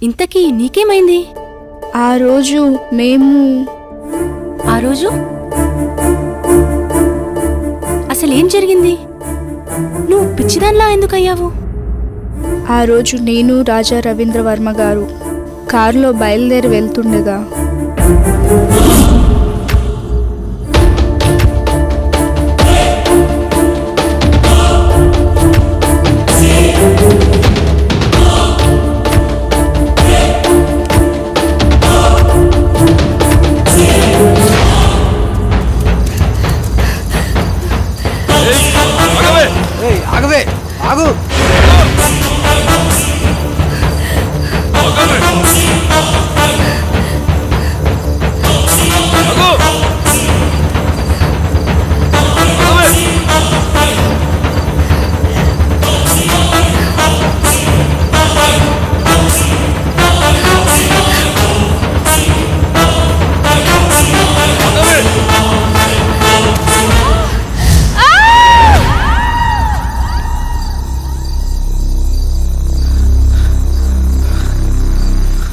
ఇంతకీ నీకేమైంది? ఆ రోజు అసలేం జరిగింది? నువ్వు పిచ్చిదాన్లా ఎందుకయ్యావు? ఆ రోజు నేను రాజా రవీంద్ర వర్మ గారు కారులో బయలుదేరి వెళ్తుండగా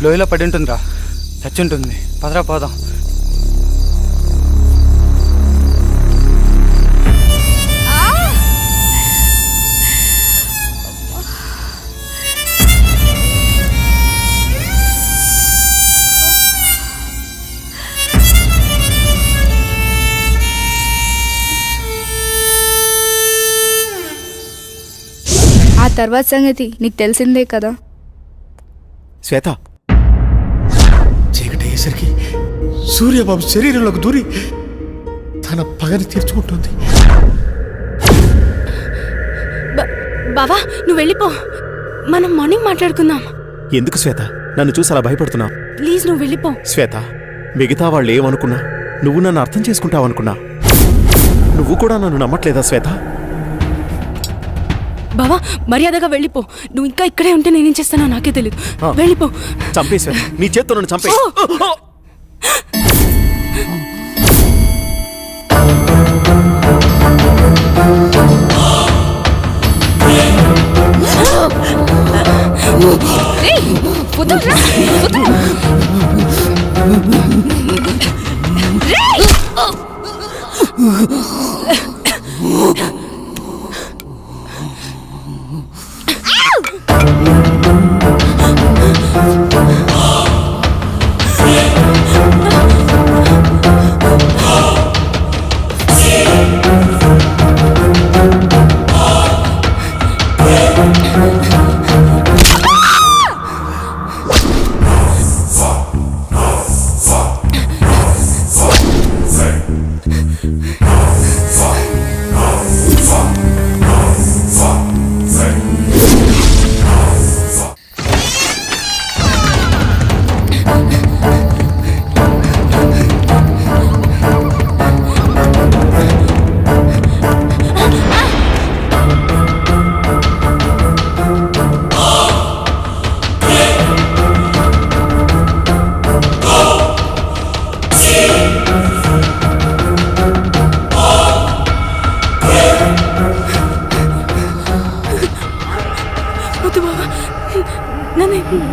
లోయలో పడి ఉంటుందిరా, చచ్చుంటుంది. పదరా పోదాం. ఆ తర్వాత సంగతి నీకు తెలిసిందే కదా. శ్వేత, చీకటి అయ్యేసరికి సూర్యబాబు శరీరంలోకి దూరి తన పగని తీర్చుకుంటుంది. బావా నువ్వు వెళ్ళిపో, మనం మార్నింగ్ మాట్లాడుకుందాం. ఎందుకు శ్వేత నన్ను చూసి అలా భయపడుతున్నావు? ప్లీజ్ నువ్వు వెళ్ళిపో. శ్వేత, మిగతా వాళ్ళు ఏమనుకున్నా నువ్వు నన్ను అర్థం చేసుకుంటావనుకున్నా. నువ్వు కూడా నన్ను నమ్మట్లేదా శ్వేత? బావా మర్యాదగా వెళ్ళిపో. నువ్వు ఇంకా ఇక్కడే ఉంటే నేనేం చేస్తానో నాకే తెలియదు. వెళ్ళిపో. చంపే శ్వేత, నీ చేత్తో నన్ను చంపే.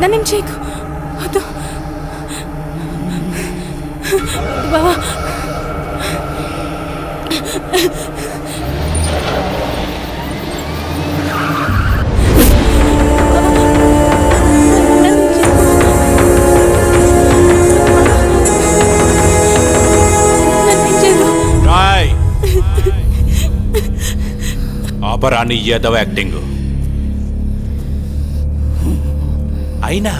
నన్నేం చేయకు. వద్దు బావా. ఆపరాని ఏదవ యాక్టింగ్. అయినా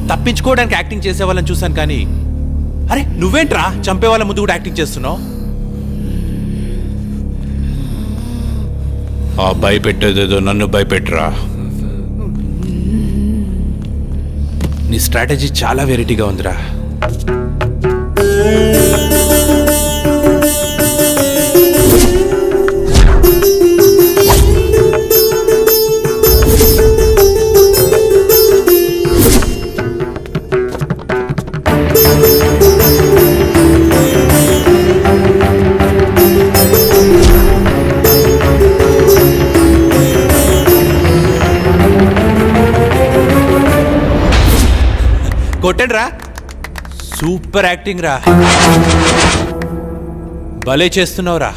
తప్పించుకోవడానికి యాక్టింగ్ చేసే వాళ్ళని చూశాను కానీ, అరే నువ్వేంట్రా చంపే వాళ్ళ ముందు కూడా యాక్టింగ్ చేస్తున్నావు? ఆ భయపెట్టేదేదో నన్ను భయపెట్టరా. నీ స్ట్రాటజీ చాలా వెరైటీగా ఉందిరా. కొట్టండి రా. సూపర్ యాక్టింగ్ రా, భలే చేస్తున్నావురా.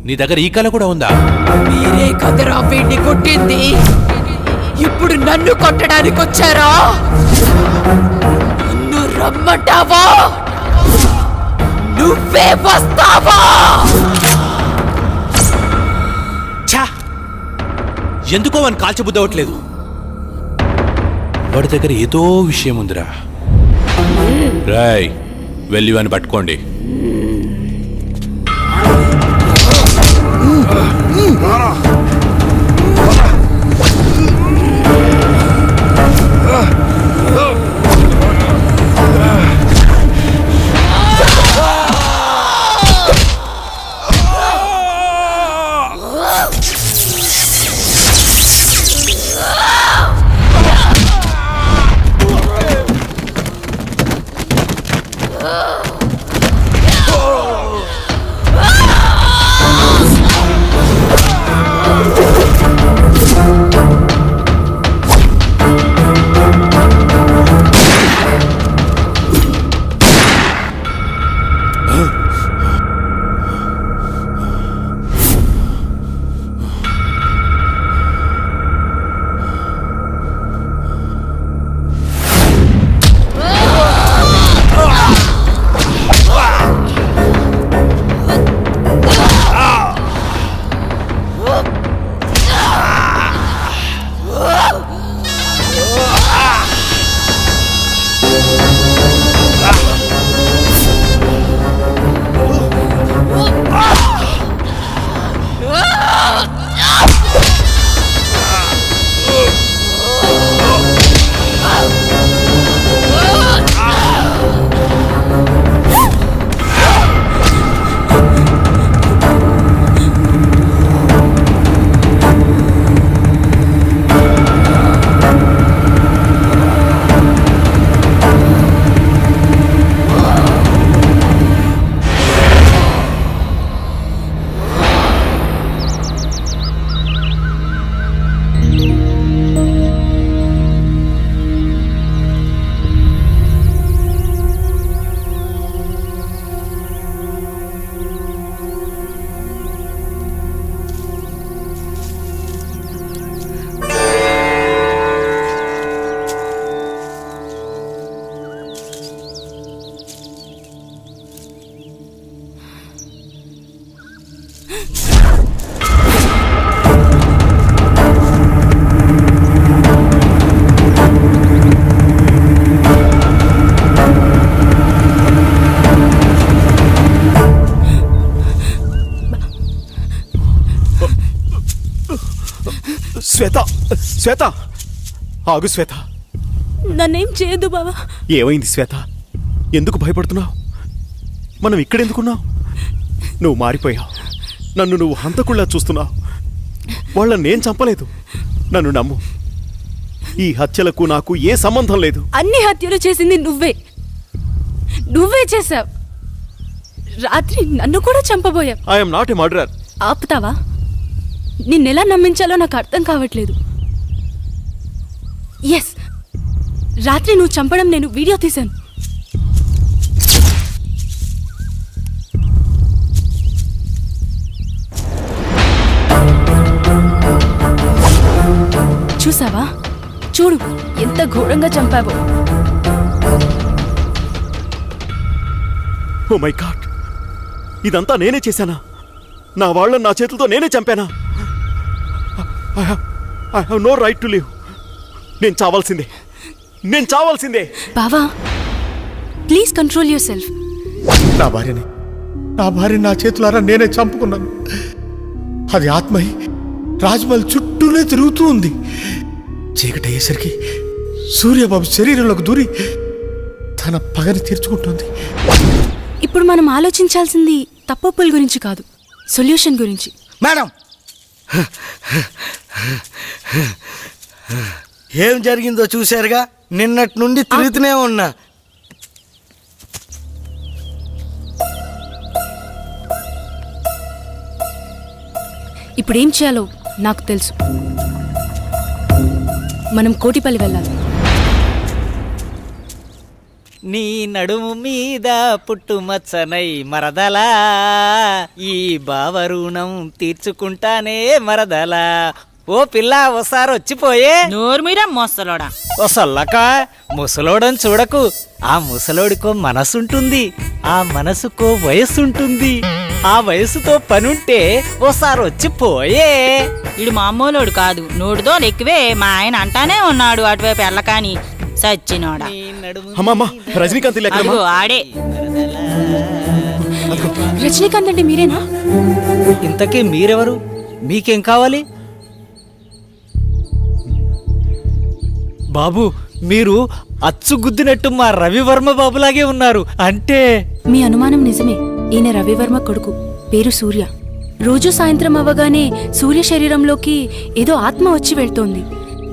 నీ దగ్గర ఈ కళ కూడా ఉందా? మీరే కదరా వీడిని కొట్టింది, ఇప్పుడు నన్ను కొట్టడానికి వచ్చారా? నన్ను రమ్మంటావా? నువ్వే వస్తావా? ఛా, ఎందుకో వాని కాల్చబుద్ధి అవ్వట్లేదు. వాడి దగ్గర ఏదో విషయం ఉందిరా. రాయ్, వెళ్ళి వాని పట్టుకోండి. శ్వేత, శ్వేత, ఆగు శ్వేత. నన్నేం చేయదు బావా. ఏమైంది శ్వేత? ఎందుకు భయపడుతున్నావు? మనం ఇక్కడెందుకున్నావు? నువ్వు మారిపోయావు. నన్ను నువ్వు హంతకుళ్ళా చూస్తున్నావు. వాళ్ళని నేను చంపలేదు. నన్ను నమ్ము. ఈ హత్యలకు నాకు ఏ సంబంధం లేదు. అన్ని హత్యలు చేసింది నువ్వే. నువ్వే చేశావు. రాత్రి నన్ను కూడా చంపబోయావు. I'm not a murderer. ఆపుతావా? నిన్నెలా నమ్మించాలో నాకు అర్థం కావట్లేదు. ఎస్, రాత్రి నువ్వు చంపడం నేను వీడియో తీశాను. చూసావా? చూడు ఎంత ఘోరంగా చంపావో. ఓ మై గాడ్, ఇదంతా నేనే చేశానా? నా వాళ్ళని నా చేతులతో నేనే చంపానా? I have no right to live. నేను చావాల్సిందే, నేను చావాల్సిందే. బావా, ప్లీజ్ కంట్రోల్ యువర్ సెల్ఫ్. నా భార్యని నా చేతులారా నేనే చంపుకున్నాను. అది ఆత్మై రాజ్మహల్ చుట్టూనే తిరుగుతూ ఉంది. చీకటి అయ్యేసరికి సూర్యబాబు శరీరంలోకి దూరి తన పగని తీర్చుకుంటుంది. ఇప్పుడు మనం ఆలోచించాల్సింది తప్పొప్పుల గురించి కాదు, సొల్యూషన్ గురించి. మేడం, ఏం జరిగిందో చూశారుగా. నిన్నటి నుండి తిరుగుతూనే ఉన్నా. ఇప్పుడేం చేయాలో నాకు తెలుసు. మనం కోటిపల్లి వెళ్ళాలి. నీ నడుము మీద పుట్టుమచ్చనై మరదలా ఈ బావరుణం తీర్చుకుంటానే మరదలా ఓ పిల్ల ఓసారి వచ్చిపోయే నోరు మీరా మోస్తలోడా ఓ సొల్లక ముసలోడని చూడకు ఆ ముసలోడికో మనసుంటుంది ఆ మనసుకో వయస్సుంటుంది ఆ వయసుతో పనుంటే ఓసారి వచ్చిపోయే ఇడు మామూలోడు కాదు నోటితో ఎక్కువే మా ఆయన అంటానే ఉన్నాడు అటువైపు ఎల్లకాని సచ్చినోడా నీ నడుము అమ్మమ్మ రజనీకాంత్ ఇల్లు ఎక్కడమ్మా? అదిగో ఆడే రజనీకాంత్ అంటే మీరేనా? ఇంతకీ మీరెవరు మీకేం కావాలి బాబు మీరు అచ్చుగుద్దినట్టు మా రవివర్మ బాబులాగే ఉన్నారు అంటే మీ అనుమానం నిజమే. ఈయన రవివర్మ కొడుకు, పేరు సూర్య. రోజు సాయంత్రం అవ్వగానే సూర్య శరీరంలోకి ఏదో ఆత్మ వచ్చి వెళ్తోంది.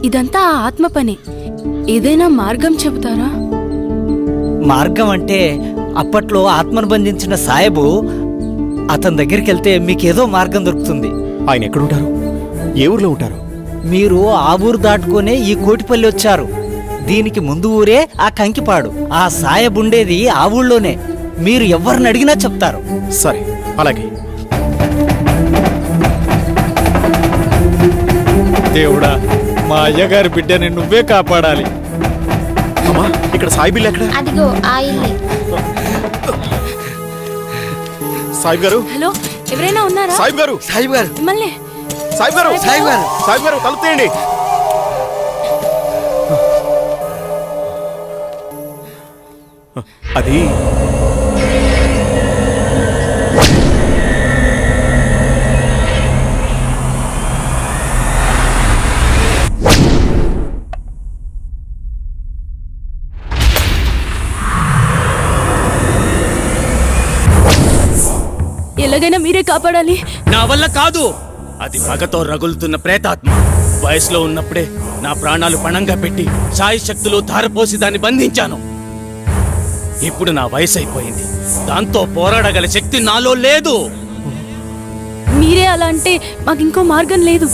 ఇదంతా ఆ ఆత్మ పనే. ఏదైనా మార్గం చెబుతారా? మార్గం అంటే అప్పట్లో ఆత్మను బంధించిన సాయబు అతని దగ్గరికి వెళ్తే మీకేదో మార్గం దొరుకుతుంది. ఆయన ఎక్కడుంటారు? ఏ ఊర్లో ఉంటారు? మీరు ఆ ఊరు దాటుకునే ఈ కోటిపల్లి వచ్చారు. దీనికి ముందు ఊరే ఆ కంకిపాడు. ఆ సాయబు ఉండేది ఆ ఊళ్ళోనే. మీరు ఎవరిని అడిగినా చెప్తారు. సరే అలాగే. దేవుడా మా అయ్యగారి బిడ్డని నువ్వే కాపాడాలి. అమ్మా ఇక్కడ సాయి బిల్లు ఎక్కడ? అదిగో ఆ ఇల్లే. సాయిబ్ గారు, హలో, ఎవరైనా ఉన్నారా? సాయిబ్ గారు, సాయిబు గారు, మిమ్మల్ని. సాయిబ్ గారు, సాయిబు గారు. సాయిబ్ గారు తలుపు తీయండి. అది ఎలాగైనా మీరే కాపాడాలి. నా వల్ల కాదు. అది పగతో రగులుతున్న ప్రేతాత్మ. వయసులో ఉన్నప్పుడే నా ప్రాణాలు పణంగా పెట్టి సాయి శక్తులు ధారపోసి దాన్ని బంధించాను. ఇప్పుడు నా వయసు అయిపోయింది. దాంతో పోరాడగల శక్తి నాలో లేదు. మీరే అలా అంటే మాకు ఇంకో మార్గం లేదు.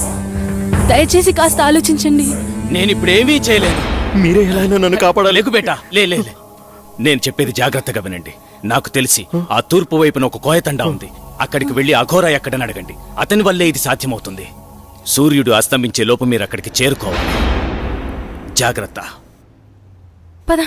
దయచేసి కాస్త ఆలోచించండి. నేనిప్పుడేమీ చేయలేను. మీరే ఎలా అయినా నన్ను కాపాడాలి. లేకు బేటా, లే లే లే. నేను చెప్పేది జాగ్రత్తగా వినండి. నాకు తెలిసి ఆ తూర్పు వైపున ఒక కోయతండా ఉంది. అక్కడికి వెళ్లి అఘోరా ఎక్కడని అడగండి. అతని వల్లే ఇది సాధ్యమవుతుంది. సూర్యుడు అస్తమించే లోపు మీరు అక్కడికి చేరుకోవాలి. జాగ్రత్త. పద.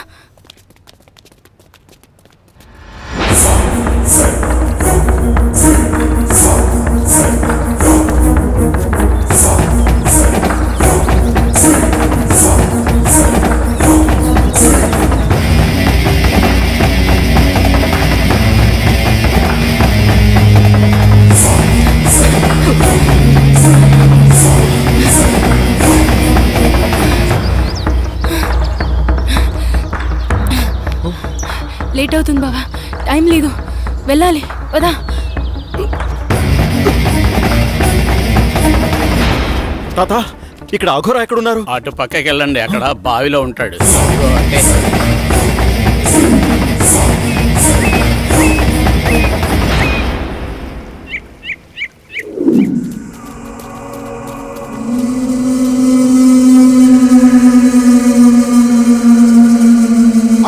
లేట్ అవుతుంది బాబా, టైం లేదు, వెళ్ళాలి. పదా. తాత ఇక్కడ అఘోరా ఎక్కడున్నారు? అటు పక్కకి వెళ్ళండి, అక్కడ బావిలో ఉంటాడు.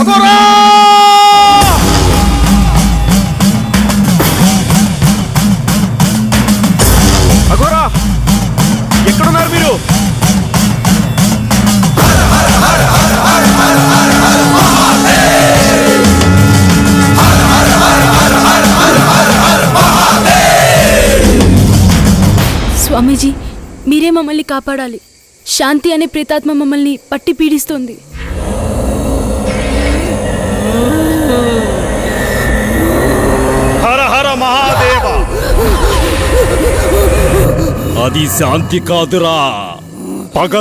అఘోరా! అఘోరా ఎక్కడున్నారు మీరు? స్వామీజీ, మీరే మమ్మల్ని కాపాడాలి. శాంతి అనే ప్రేతాత్మ మమ్మల్ని పట్టి పీడిస్తోంది. హర హర మహాదేవ. అది శాంతి కాదురా, పగ